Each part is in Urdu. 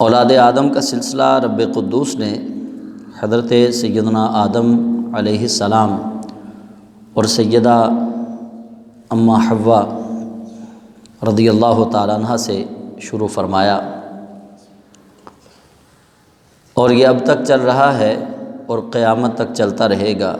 اولاد آدم کا سلسلہ رب قدوس نے حضرت سیدنا آدم علیہ السلام اور سیدہ اماں حوا رضی اللہ تعالیٰ عنہ سے شروع فرمایا، اور یہ اب تک چل رہا ہے اور قیامت تک چلتا رہے گا۔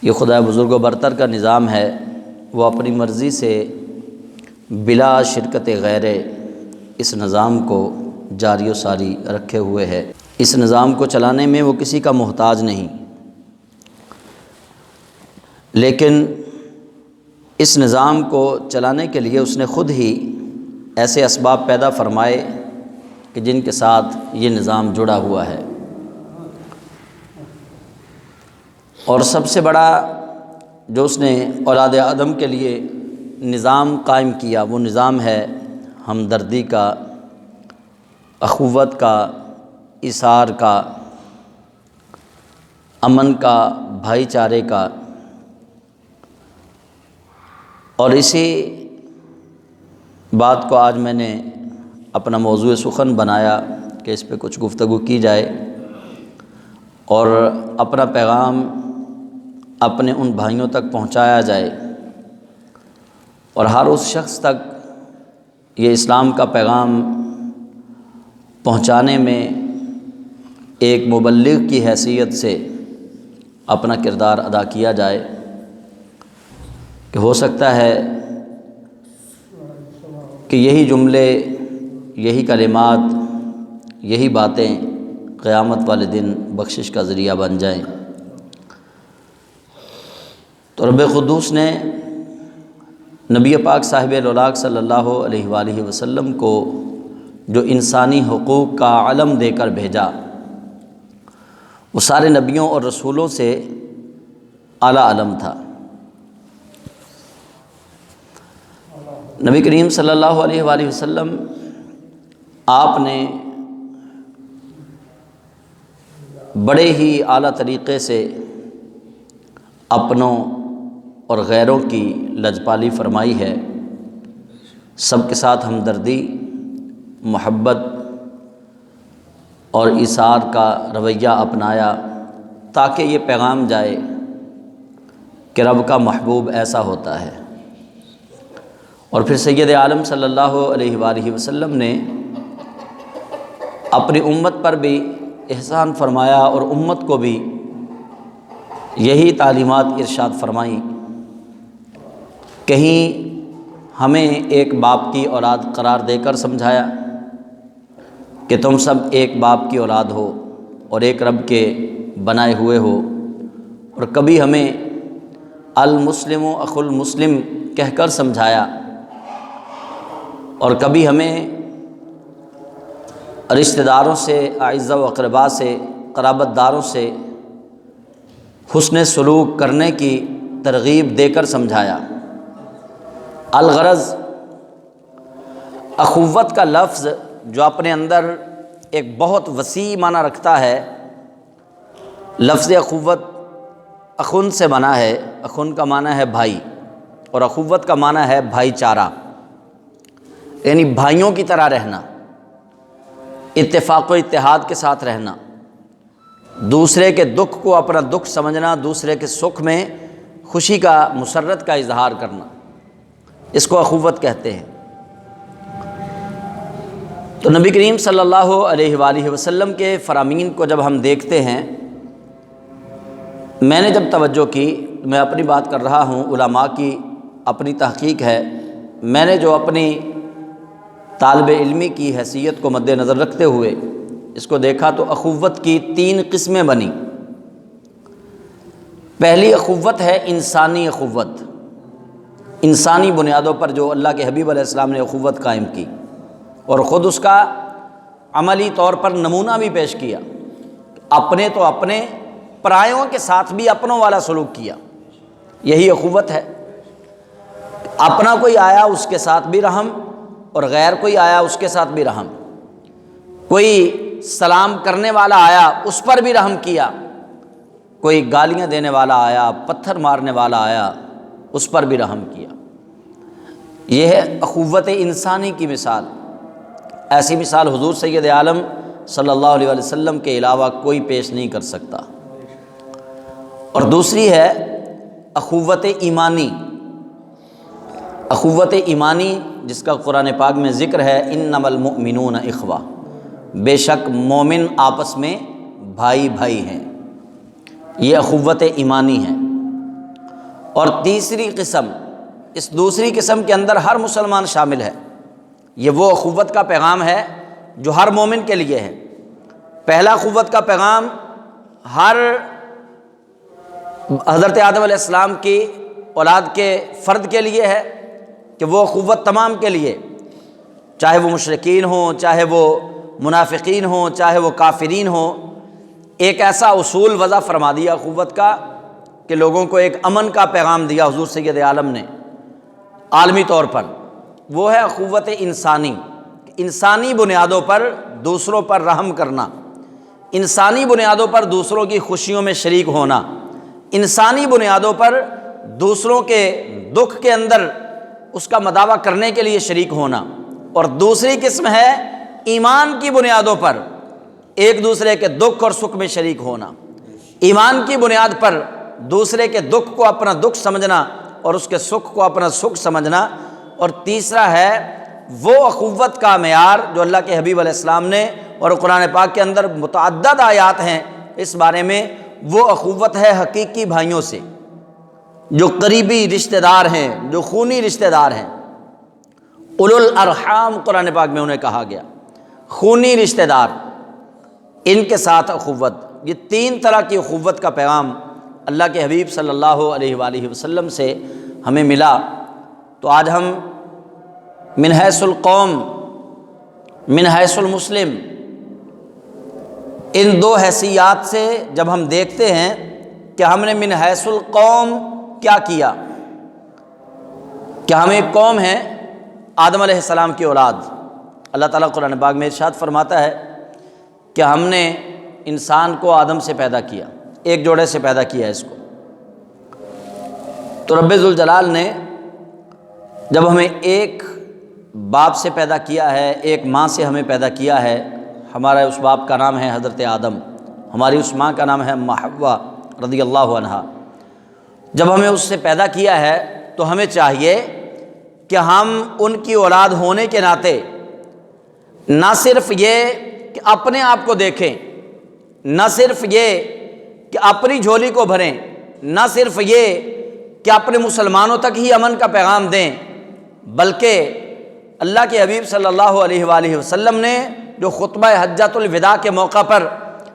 یہ خدا بزرگ و برتر کا نظام ہے، وہ اپنی مرضی سے بلا شرکت غیر اس نظام کو جاری و ساری رکھے ہوئے ہے۔ اس نظام کو چلانے میں وہ کسی کا محتاج نہیں، لیکن اس نظام کو چلانے کے لیے اس نے خود ہی ایسے اسباب پیدا فرمائے کہ جن کے ساتھ یہ نظام جڑا ہوا ہے۔ اور سب سے بڑا جو اس نے اولاد آدم کے لیے نظام قائم کیا وہ نظام ہے ہمدردی کا، اخوت کا، ایثار کا، امن کا، بھائی چارے کا۔ اور اسی بات کو آج میں نے اپنا موضوع سخن بنایا کہ اس پہ کچھ گفتگو کی جائے اور اپنا پیغام اپنے ان بھائیوں تک پہنچایا جائے، اور ہر اس شخص تک یہ اسلام کا پیغام پہنچانے میں ایک مبلغ کی حیثیت سے اپنا کردار ادا کیا جائے کہ ہو سکتا ہے کہ یہی جملے، یہی کلمات، یہی باتیں قیامت والے دن بخشش کا ذریعہ بن جائیں۔ تو رب قدوس نے نبی پاک صاحب الاولاق صلی اللہ علیہ وآلہ وسلم کو جو انسانی حقوق کا علم دے کر بھیجا، وہ سارے نبیوں اور رسولوں سے اعلیٰ علم تھا۔ نبی کریم صلی اللہ علیہ وآلہ وسلم آپ نے بڑے ہی اعلیٰ طریقے سے اپنوں اور غیروں کی لجپالی فرمائی ہے، سب کے ساتھ ہمدردی، محبت اور ایثار کا رویہ اپنایا تاکہ یہ پیغام جائے کہ رب کا محبوب ایسا ہوتا ہے۔ اور پھر سید عالم صلی اللہ علیہ وآلہ وسلم نے اپنی امت پر بھی احسان فرمایا اور امت کو بھی یہی تعلیمات ارشاد فرمائیں۔ کہیں ہمیں ایک باپ کی اولاد قرار دے کر سمجھایا کہ تم سب ایک باپ کی اولاد ہو اور ایک رب کے بنائے ہوئے ہو، اور کبھی ہمیں المسلم اخو المسلم کہہ کر سمجھایا، اور کبھی ہمیں رشتہ داروں سے، اعزاء و اقرباء سے، قرابت داروں سے حسن سلوک کرنے کی ترغیب دے کر سمجھایا۔ الغرض اخوت کا لفظ جو اپنے اندر ایک بہت وسیع معنی رکھتا ہے، لفظ اخوت اخن سے بنا ہے۔ اخن کا معنی ہے بھائی، اور اخوت کا معنی ہے بھائی چارہ، یعنی بھائیوں کی طرح رہنا، اتفاق و اتحاد کے ساتھ رہنا، دوسرے کے دکھ کو اپنا دکھ سمجھنا، دوسرے کے سکھ میں خوشی کا، مسرت کا اظہار کرنا، اس کو اخوت کہتے ہیں۔ تو نبی کریم صلی اللہ علیہ وآلہ وسلم کے فرامین کو جب ہم دیکھتے ہیں، میں نے جب توجہ کی، میں اپنی بات کر رہا ہوں، علماء کی اپنی تحقیق ہے، میں نے جو اپنی طالب علمی کی حیثیت کو مد نظر رکھتے ہوئے اس کو دیکھا تو اخوت کی 3 قسمیں بنی۔ پہلی اخوت ہے انسانی اخوت، انسانی بنیادوں پر جو اللہ کے حبیب علیہ السلام نے اخوت قائم کی، اور خود اس کا عملی طور پر نمونہ بھی پیش کیا۔ اپنے تو اپنے، پرایوں کے ساتھ بھی اپنوں والا سلوک کیا، یہی اخوت ہے۔ اپنا کوئی آیا اس کے ساتھ بھی رحم، اور غیر کوئی آیا اس کے ساتھ بھی رحم۔ کوئی سلام کرنے والا آیا اس پر بھی رحم کیا، کوئی گالیاں دینے والا آیا، پتھر مارنے والا آیا اس پر بھی رحم کیا۔ یہ ہے اخوت انسانی کی مثال۔ ایسی مثال حضور سید عالم صلی اللہ علیہ وسلم کے علاوہ کوئی پیش نہیں کر سکتا۔ اور دوسری ہے اخوت ایمانی۔ اخوت ایمانی جس کا قرآن پاک میں ذکر ہے، انما المؤمنون اخوہ، بے شک مومن آپس میں بھائی بھائی ہیں، یہ اخوت ایمانی ہے۔ اور تیسری قسم، اس دوسری قسم کے اندر ہر مسلمان شامل ہے، یہ وہ اخوت کا پیغام ہے جو ہر مومن کے لیے ہے۔ پہلا اخوت کا پیغام ہر حضرت آدم علیہ السلام کی اولاد کے فرد کے لیے ہے کہ وہ اخوت تمام کے لیے، چاہے وہ مشرکین ہوں، چاہے وہ منافقین ہوں، چاہے وہ کافرین ہوں، ایک ایسا اصول وضع فرما دیا اخوت کا کہ لوگوں کو ایک امن کا پیغام دیا حضور سید عالم نے عالمی طور پر، وہ ہے اخوت انسانی۔ انسانی بنیادوں پر دوسروں پر رحم کرنا، انسانی بنیادوں پر دوسروں کی خوشیوں میں شریک ہونا، انسانی بنیادوں پر دوسروں کے دکھ کے اندر اس کا مداوع کرنے کے لیے شریک ہونا۔ اور دوسری قسم ہے ایمان کی بنیادوں پر ایک دوسرے کے دکھ اور سکھ میں شریک ہونا، ایمان کی بنیاد پر دوسرے کے دکھ کو اپنا دکھ سمجھنا اور اس کے سکھ کو اپنا سکھ سمجھنا۔ اور تیسرا ہے وہ اخوت کا معیار جو اللہ کے حبیب علیہ السلام نے، اور قرآن پاک کے اندر متعدد آیات ہیں اس بارے میں، وہ اخوت ہے حقیقی بھائیوں سے جو قریبی رشتہ دار ہیں، جو خونی رشتہ دار ہیں۔ اولو الارحام قرآن پاک میں انہیں کہا گیا، خونی رشتہ دار، ان کے ساتھ اخوت۔ یہ تین طرح کی اخوت کا پیغام اللہ کے حبیب صلی اللہ علیہ وآلہ وسلم سے ہمیں ملا۔ تو آج ہم من حیث القوم، من حیث المسلم، ان دو حیثیات سے جب ہم دیکھتے ہیں کہ ہم نے من حیث القوم کیا کیا، کہ ہم ایک قوم ہیں آدم علیہ السلام کی اولاد۔ اللہ تعالیٰ قرآن پاک میں ارشاد فرماتا ہے کہ ہم نے انسان کو آدم سے پیدا کیا، ایک جوڑے سے پیدا کیا اس کو۔ تو رب ذوالجلال نے جب ہمیں ایک باپ سے پیدا کیا ہے، ایک ماں سے ہمیں پیدا کیا ہے، ہمارا اس باپ کا نام ہے حضرت آدم، ہماری اس ماں کا نام ہے ام حوا رضی اللہ عنہا۔ جب ہمیں اس سے پیدا کیا ہے تو ہمیں چاہیے کہ ہم ان کی اولاد ہونے کے ناطے نہ صرف یہ کہ اپنے آپ کو دیکھیں، نہ صرف یہ کہ اپنی جھولی کو بھریں، نہ صرف یہ کہ اپنے مسلمانوں تک ہی امن کا پیغام دیں، بلکہ اللہ کے حبیب صلی اللہ علیہ وآلہ وسلم نے جو خطبہ حجۃ الوداع کے موقع پر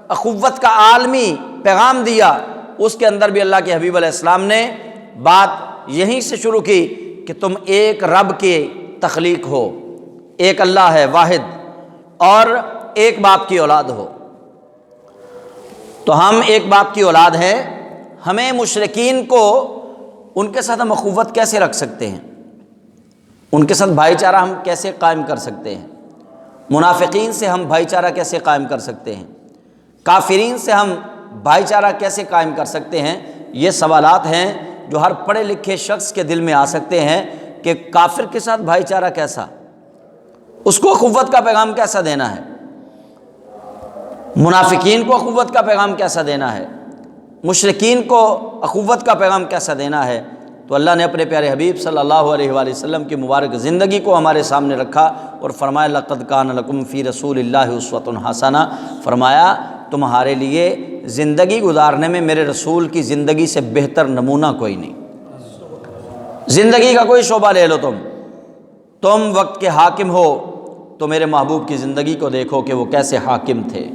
اخوت کا عالمی پیغام دیا، اس کے اندر بھی اللہ کے حبیب علیہ السلام نے بات یہیں سے شروع کی کہ تم ایک رب کی تخلیق ہو، ایک اللہ ہے واحد، اور ایک باپ کی اولاد ہو۔ تو ہم ایک باپ کی اولاد ہیں، ہمیں مشرکین کو ان کے ساتھ ہم اخوت کیسے رکھ سکتے ہیں، ان کے ساتھ بھائی چارہ ہم کیسے قائم کر سکتے ہیں، منافقین سے ہم بھائی چارہ کیسے قائم کر سکتے ہیں، کافرین سے ہم بھائی چارہ کیسے قائم کر سکتے ہیں، یہ سوالات ہیں جو ہر پڑھے لکھے شخص کے دل میں آ سکتے ہیں کہ کافر کے ساتھ بھائی چارہ کیسا، اس کو اخوت کا پیغام کیسا دینا ہے، منافقین کو اخوت کا پیغام کیسا دینا ہے، مشرکین کو اخوت کا پیغام کیسا دینا ہے۔ تو اللہ نے اپنے پیارے حبیب صلی اللہ علیہ وآلہ وسلم کی مبارک زندگی کو ہمارے سامنے رکھا اور فرمایا لقد کان لکم فی رسول اللہ اسوۃ حسنہ، فرمایا تمہارے لیے زندگی گزارنے میں میرے رسول کی زندگی سے بہتر نمونہ کوئی نہیں۔ زندگی کا کوئی شعبہ لے لو، تم وقت کے حاکم ہو تو میرے محبوب کی زندگی کو دیکھو کہ وہ کیسے حاکم تھے،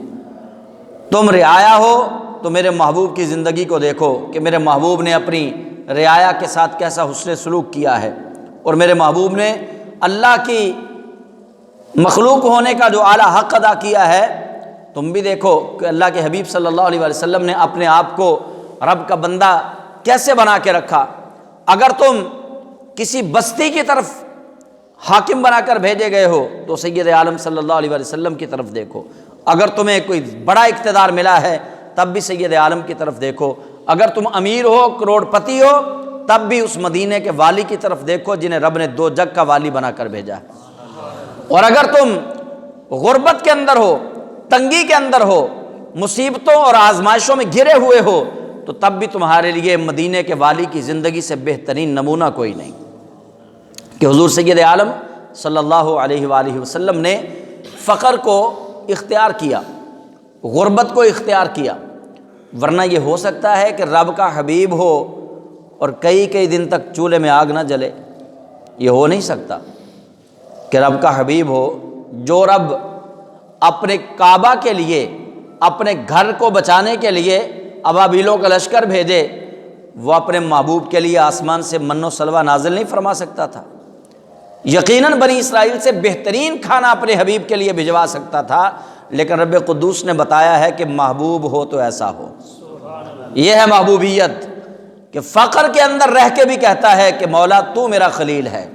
تم رعایا ہو تو میرے محبوب کی زندگی کو دیکھو کہ میرے محبوب نے اپنی رعایا کے ساتھ کیسا حسن سلوک کیا ہے، اور میرے محبوب نے اللہ کی مخلوق ہونے کا جو اعلیٰ حق ادا کیا ہے، تم بھی دیکھو کہ اللہ کے حبیب صلی اللہ علیہ وسلم نے اپنے آپ کو رب کا بندہ کیسے بنا کے رکھا۔ اگر تم کسی بستی کی طرف حاکم بنا کر بھیجے گئے ہو تو سید عالم صلی اللہ علیہ وسلم کی طرف دیکھو، اگر تمہیں کوئی بڑا اقتدار ملا ہے تب بھی سید عالم کی طرف دیکھو، اگر تم امیر ہو، کروڑ پتی ہو، تب بھی اس مدینے کے والی کی طرف دیکھو جنہیں رب نے 2 جگ کا والی بنا کر بھیجا ہے، اور اگر تم غربت کے اندر ہو، تنگی کے اندر ہو، مصیبتوں اور آزمائشوں میں گھرے ہوئے ہو، تو تب بھی تمہارے لیے مدینے کے والی کی زندگی سے بہترین نمونہ کوئی نہیں کہ حضور سید عالم صلی اللہ علیہ وآلہ وسلم نے فقر کو اختیار کیا، غربت کو اختیار کیا۔ ورنہ یہ ہو سکتا ہے کہ رب کا حبیب ہو اور کئی دن تک چولہے میں آگ نہ جلے؟ یہ ہو نہیں سکتا کہ رب کا حبیب ہو، جو رب اپنے کعبہ کے لیے، اپنے گھر کو بچانے کے لیے ابابیلوں کا لشکر بھیجے، وہ اپنے محبوب کے لیے آسمان سے من و سلوہ نازل نہیں فرما سکتا تھا؟ یقیناً بنی اسرائیل سے بہترین کھانا اپنے حبیب کے لیے بھجوا سکتا تھا، لیکن رب قدوس نے بتایا ہے کہ محبوب ہو تو ایسا ہو۔ یہ ہے محبوبیت کہ فقر کے اندر رہ کے بھی کہتا ہے کہ مولا تو میرا خلیل ہے،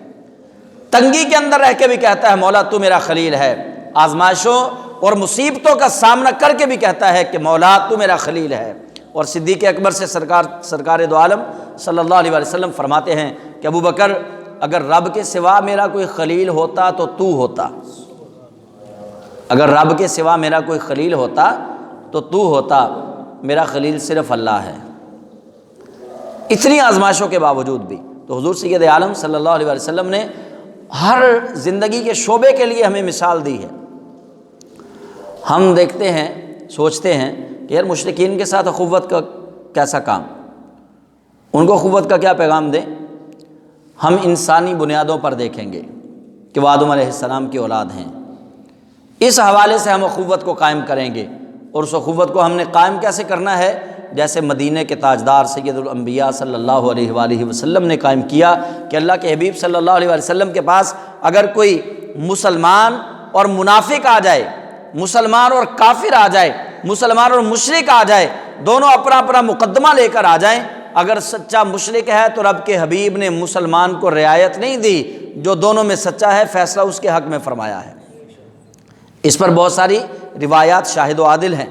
تنگی کے اندر رہ کے بھی کہتا ہے مولا تو میرا خلیل ہے، آزمائشوں اور مصیبتوں کا سامنا کر کے بھی کہتا ہے کہ مولا تو میرا خلیل ہے۔ اور صدیق اکبر سے سرکار دو عالم صلی اللہ علیہ وسلم فرماتے ہیں کہ ابو بکر، اگر رب کے سوا میرا کوئی خلیل ہوتا تو تو ہوتا، اگر رب کے سوا میرا کوئی خلیل ہوتا تو تو ہوتا، میرا خلیل صرف اللہ ہے۔ اتنی آزمائشوں کے باوجود بھی تو حضور سید عالم صلی اللہ علیہ وسلم نے ہر زندگی کے شعبے کے لیے ہمیں مثال دی ہے۔ ہم دیکھتے ہیں، سوچتے ہیں کہ یار مشرکین کے ساتھ اخوت کا کیسا کام، ان کو اخوت کا کیا پیغام دیں؟ ہم انسانی بنیادوں پر دیکھیں گے کہ وہ آدم علیہ السلام کی اولاد ہیں، اس حوالے سے ہم اخوت کو قائم کریں گے۔ اور اس اخوت کو ہم نے قائم کیسے کرنا ہے؟ جیسے مدینہ کے تاجدار سید الانبیاء صلی اللہ علیہ وآلہ وسلم نے قائم کیا کہ اللہ کے حبیب صلی اللہ علیہ وسلم کے پاس اگر کوئی مسلمان اور منافق آ جائے، مسلمان اور کافر آ جائے، مسلمان اور مشرک آ جائے، دونوں اپنا اپنا مقدمہ لے کر آ جائیں، اگر سچا مشرک ہے تو رب کے حبیب نے مسلمان کو رعایت نہیں دی، جو دونوں میں سچا ہے فیصلہ اس کے حق میں فرمایا ہے۔ اس پر بہت ساری روایات شاہد و عادل ہیں۔